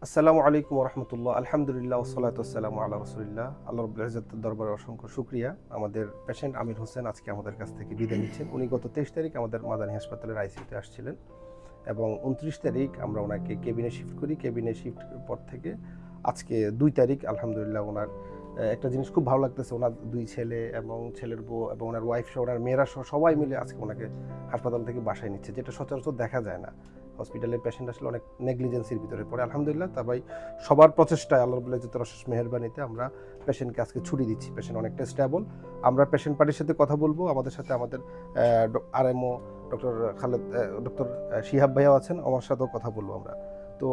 আসসালামু আলাইকুম রহমতুল্লাহ, আলহামদুলিল্লাহ, ওসলাত আসসালামু আল্লাহ রসুলিল্লাহ। আল্লাহ রব্বুল ইজ্জতের দরবারে অসংখ্য শুক্রিয়া। আমাদের পেশেন্ট আমির হোসেন আজকে আমাদের কাছ থেকে বিদায় নিচ্ছেন। উনি গত 23 তারিখ আমাদের মাদানী হাসপাতালের আইসিইউতে আসছিলেন এবং 29 তারিখ আমরা ওনাকে কেবিনে শিফট করি। কেবিনে শিফট পর থেকে আজকে 2 তারিখ আলহামদুলিল্লাহ ওনার একটা জিনিস খুব ভালো লাগতেছে, ওনার 2 ছেলে এবং ছেলের বউ এবং ওনার ওয়াইফ সহ ওনার মেয়েরা সহ সবাই মিলে আজকে ওনাকে হাসপাতাল থেকে বাসায় নিচ্ছে, যেটা সচরাচর দেখা যায় না। হসপিটালের পেশেন্ট আসলে অনেক নেগলিজেন্সির ভিতরে পড়ে। আলহামদুলিল্লাহ তবে সবার প্রচেষ্টায় আল্লাহ রাব্বুল ইজ্জতের অশেষ মেহেরবানিতে আমরা পেশেন্টকে আজকে ছুটি দিচ্ছি। পেশেন্ট অনেকটা স্টেবল। আমরা পেশেন্ট পার্টির সাথে কথা বলবো। আমাদের সাথে আমাদের RMO doctor Khaled, doctor Shihab ভাইয়াও আছেন, আমার সাথেও কথা বলবো আমরা। তো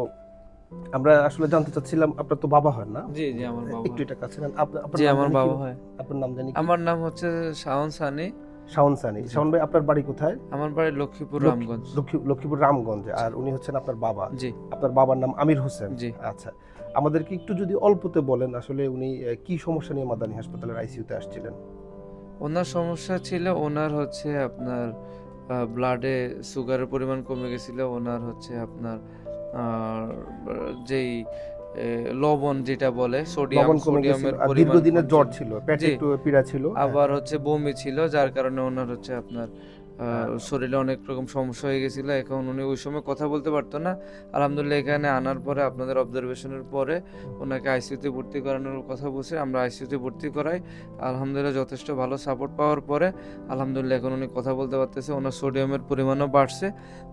আমরা আসলে জানতে চাচ্ছিলাম, আপনার তো বাবা হয় না? জি জি আমার বাবা একটু এটা কাছে নেন। জি আমার বাবা হয়। আপনার নাম জানি কি? আমার নাম হচ্ছে শাওন সানি। শাওন সানি। শাওন ভাই, আপনার বাড়ি কোথায়? আমার বাড়ি লক্ষ্মীপুর রামগঞ্জ। লক্ষ্মীপুর রামগঞ্জে। আর উনি হচ্ছেন আপনার বাবা? জি। আপনার বাবার নাম আমির হোসেন? জি। আচ্ছা, আমাদেরকে একটু যদি অল্পতে বলেন আসলে উনি কি সমস্যা নিয়ে মাদানী হাসপাতালের আইসিইউতে আসছিলেন? ওনার সমস্যা ছিল, ওনার হচ্ছে আপনার ব্লাডে সুগারের পরিমাণ কমে গেছিল। ওনার হচ্ছে আপনার যেই লবণ যেটা বলে সোডিয়ামের পরিমাণ দীর্ঘদিনের জ্বর কম ছিল, পেটে জি। একটু পীড়া ছিল, আবার হচ্ছে বমি ছিল, যার কারণে ওনার হচ্ছে আপনার শরীরে অনেক রকম সমস্যা হয়ে গেছিল। এখন উনি ওই সময় কথা বলতে পারতো না। আলহামদুলিল্লাহ এখানে আনার পরে আপনাদের অবজারভেশনের পরে ওনাকে আইসিইউতে ভর্তি করানোর কথা বলছে। আমরা আইসিইউতে ভর্তি করাই। আলহামদুলিল্লাহ যথেষ্ট ভালো সাপোর্ট পাওয়ার পরে আলহামদুলিল্লাহ এখন উনি কথা বলতে পারতেছে। ওনার সোডিয়ামের পরিমাণও বাড়ছে।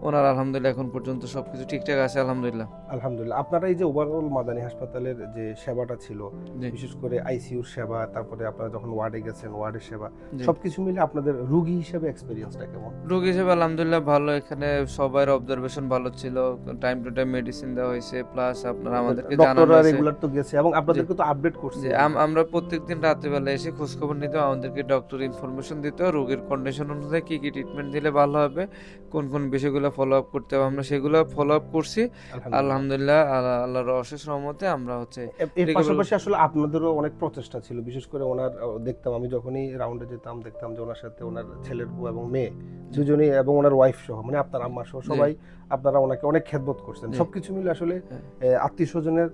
ওনার আলহামদুলিল্লাহ এখন পর্যন্ত সবকিছু ঠিকঠাক আছে আলহামদুলিল্লাহ। আলহামদুলিল্লাহ। আপনারা এই যে ওভারঅল মাদানী হাসপাতালের যে সেবাটা ছিল, জি বিশেষ করে আইসিইউর সেবা, তারপরে আপনারা যখন ওয়ার্ডে গেছেন ওয়ার্ডের সেবা, জি। সবকিছু মিলে আপনাদের রোগী হিসেবে এক্সপেরিয়েন্সটা কেমন? রোগী হিসেবে আলহামদুলিল্লাহ ভালো। এখানে সবার অবজারভেশন ভালো ছিল। টাইম টু টাইম মেডিসিন দেওয়া হয়েছে, প্লাস আপনার আমাদেরকে জানানো ডক্টররা হয়েছে রেগুলার তো গেছে এবং আপনাদেরকে তো আপডেট করছে। যে আমরা প্রত্যেকদিন রাত্রিবেলা এসে খোঁজখবর নিতে, আমাদেরকে ডক্টর ইনফরমেশন দিত রোগীর কন্ডিশন অনুযায়ী কি কি ট্রিটমেন্ট দিলে ভালো হবে, কোন কোন বিষয়গুলো ফলো আপ করতে হবে, আমরা সেগুলো ফলো আপ করছি। আলহামদুলিল্লাহ আল্লাহর অশেষ রহমতে আমরা হচ্ছে এর পাশাপাশি আসলে আপনাদেরও অনেক প্রচেষ্টা ছিল। বিশেষ করে ওনার দেখতাম, আমি যখনই রাউন্ডে যেতাম দেখতাম যে ওনার সাথে ওনার ছেলের বউ এবং মেয়ে দুজনেই এবং ওনার ওয়াইফ সহ, মানে আপনার আম্মা সহ সবাই আপনারা ওনাকে অনেক খেদমত করছেন। সবকিছু মিলে আসলে আত্মীয় স্বজনের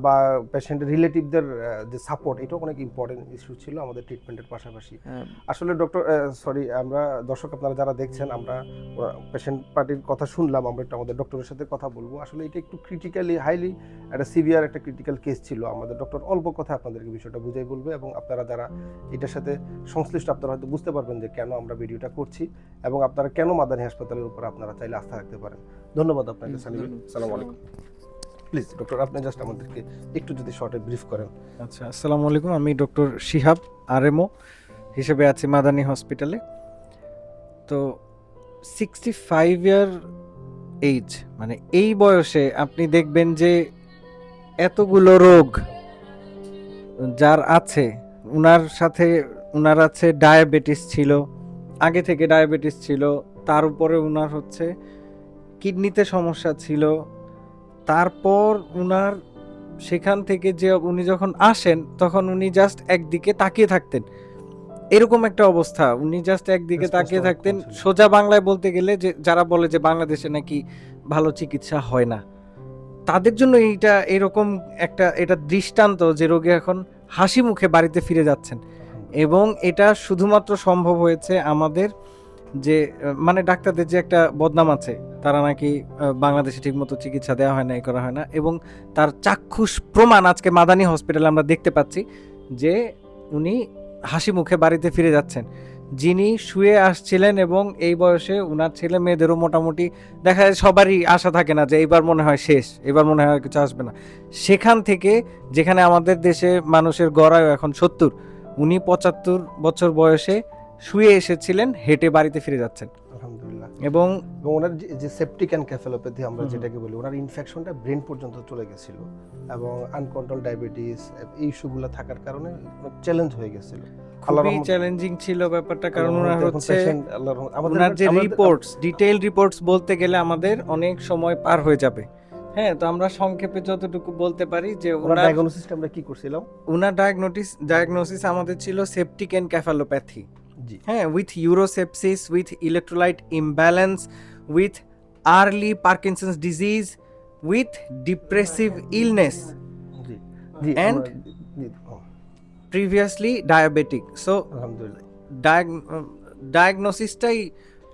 বা পেশেন্টের রিলেটিভদের যে সাপোর্ট, এটাও অনেক ইম্পর্টেন্ট ইস্যু ছিল আমাদের ট্রিটমেন্টের পাশাপাশি। আসলে ডক্টর সরি, আমরা দর্শক আপনারা যারা দেখছেন, আমরা পেশেন্ট পার্টির কথা শুনলাম, আমরা একটু আমাদের ডক্টরের সাথে কথা বলবো। আসলে এটা একটু ক্রিটিক্যালি হাইলি একটা সিভিয়ার একটা ক্রিটিক্যাল কেস ছিল। আমাদের ডক্টর অল্প কথা আপনাদেরকে বিষয়টা বুঝাই বলবে এবং আপনারা যারা এটার সাথে সংশ্লিষ্ট আপনারা হয়তো বুঝতে পারবেন যে কেন আমরা ভিডিওটা করছি এবং আপনারা কেন মাদানী হাসপাতালের উপর আপনারা চাইলে আস্থা রাখতে পারেন। ধন্যবাদ আপনাকে সানি ভাই। আসসালামু আলাইকুম। প্লিজ ডক্টর, আপনি জাস্ট আমাদেরকে একটু যদি শর্টে ব্রিফ করেন। আচ্ছা, আসসালামু আলাইকুম। আমি ডক্টর শিহাব, আরএমও হিসেবে আছি মাদানী হসপিটালে। তো 65 ইয়ার এইজ, মানে এই বয়সে আপনি দেখবেন যে এতগুলো রোগ যার আছে, উনার সাথে উনার আছে ডায়াবেটিস ছিল, আগে থেকে ডায়াবেটিস ছিল, তার উপরে উনার হচ্ছে কিডনিতে সমস্যা ছিল। তারপর উনার সেখান থেকে যে উনি যখন আসেন তখন উনি জাস্ট একদিকে তাকিয়ে থাকতেন, এরকম একটা অবস্থা। উনি জাস্ট একদিকে তাকিয়ে থাকতেন। সোজা বাংলায় বলতে গেলে যে যারা বলে যে বাংলাদেশে নাকি ভালো চিকিৎসা হয় না, তাদের জন্য এইটা এরকম একটা এটা দৃষ্টান্ত যে রোগী এখন হাসি মুখে বাড়িতে ফিরে যাচ্ছেন। এবং এটা শুধুমাত্র সম্ভব হয়েছে আমাদের যে মানে ডাক্তারদের যে একটা বদনাম আছে, তারা নাকি বাংলাদেশে ঠিকমতো চিকিৎসা দেওয়া হয় না, এই করা হয় না, এবং তার চাক্ষুষ প্রমাণ আজকে মাদানী হসপিটালে আমরা দেখতে পাচ্ছি যে উনি হাসি মুখে বাড়িতে ফিরে যাচ্ছেন। যিনি শুয়ে আসছিলেন এবং এই বয়সে উনার ছেলে মেয়েদেরও মোটামুটি দেখা যায় সবারই আশা থাকে না যে এইবার মনে হয় শেষ, এবার মনে হয় কিছু আসবে না, সেখান থেকে যেখানে আমাদের দেশে মানুষের গড় আয়ু এখন 70, উনি 75 বছর বয়সে শুয়ে এসেছিলেন, হেঁটে বাড়িতে ফিরে যাচ্ছেন আলহামদুলিল্লাহ। এবং ওনার যে সেপটিক এনকেফালোপ্যাথি আমরা যেটাকে বলি, ওনার ইনফেকশনটা ব্রেন পর্যন্ত চলে গেছিল এবং আনকন্ট্রোল ডায়াবেটিস এই ইস্যুগুলো থাকার কারণে চ্যালেঞ্জ হয়ে গেছিল। খুবই চ্যালেঞ্জিং ছিল ব্যাপারটা, কারণ ওনার হচ্ছে ওনার যে রিপোর্টস, ডিটেইল রিপোর্টস বলতে গেলে আমাদের অনেক সময় পার হয়ে যাবে। হ্যাঁ, তো আমরা সংক্ষেপে যতটুকু বলতে পারি যে ওনার ডায়াগনোসিসটা আমরা কি করছিলাম, ওনার ডায়াগনোসিস আমাদের ছিল সেপটিক এনকেফালোপ্যাথি। জি হ্যাঁ, with urosepsis, with electrolyte imbalance, with early Parkinson's disease, with depressive illness, জি জি And previously diabetic. So আলহামদুলিল্লাহ ডায়াগনোসিসটাই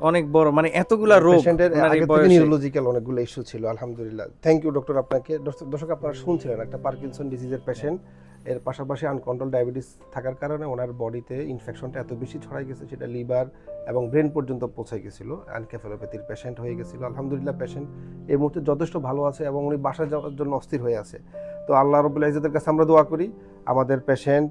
অনেক বড়, মানে এতগুলা রোগ পেশেন্টের ওনার এই আগে থেকে বয়সে। নিউরোলজিক্যাল অনেকগুলো ইস্যু ছিল। আলহামদুলিল্লাহ, থ্যাংক ইউ ডক্টর আপনাকে। দর্শক আপনারা শুনছিলেন একটা পার্কিনসন ডিজিজের পেশেন্ট, এর পাশাপাশি আনকন্ট্রোল ডায়াবেটিস থাকার কারণে ওনার বডিতে ইনফেকশনটা এত বেশি ছড়াই গেছে সেটা লিভার এবং ব্রেন পর্যন্ত পৌঁছে গেছিল, এনকেফেলোপ্যাথির পেশেন্ট হয়ে গেছিল। আলহামদুলিল্লাহ পেশেন্ট এই মুহূর্তে যথেষ্ট ভালো আছে এবং উনি বাসায় যাওয়ার জন্য অস্থির হয়ে আছে। তো আল্লাহ রাব্বুল ইজ্জতের কাছে আমরা দোয়া করি আমাদের পেশেন্ট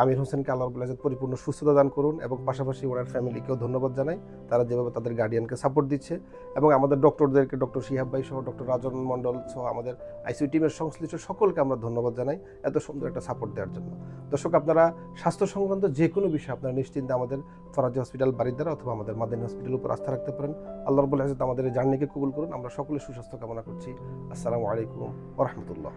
আমির হোসেনকে আল্লাহ রাব্বুল ইজ্জত পরিপূর্ণ সুস্থতা দান করুন, এবং পাশাপাশি ওনার ফ্যামিলিকেও ধন্যবাদ জানাই তারা যেভাবে তাদের গার্ডিয়ানকে সাপোর্ট দিচ্ছে, এবং আমাদের ডক্টরদেরকে, ডক্টর শিহাব ভাই সহ, ডক্টর রাজন মণ্ডল সহ আমাদের আইসিইউ টিমের সংশ্লিষ্ট সকলকে আমরা ধন্যবাদ জানাই এত সুন্দর একটা সাপোর্ট দেওয়ার জন্য। দর্শক আপনারা স্বাস্থ্য সংক্রান্ত যে কোনো বিষয়ে আপনারা নিশ্চিন্তে আমাদের ফরাজি হসপিটাল বারিদ্দারা অথবা আমাদের মাদানী হসপিটালের উপর আস্থা রাখতে পারেন। আল্লাহ রাব্বুল ইজ্জত আমাদের এই জার্নিকে কবুল করুন। আমরা সকলে সুস্বাস্থ্য কামনা করছি। আসসালামু আলাইকুম ওয়া রাহমাতুল্লাহ।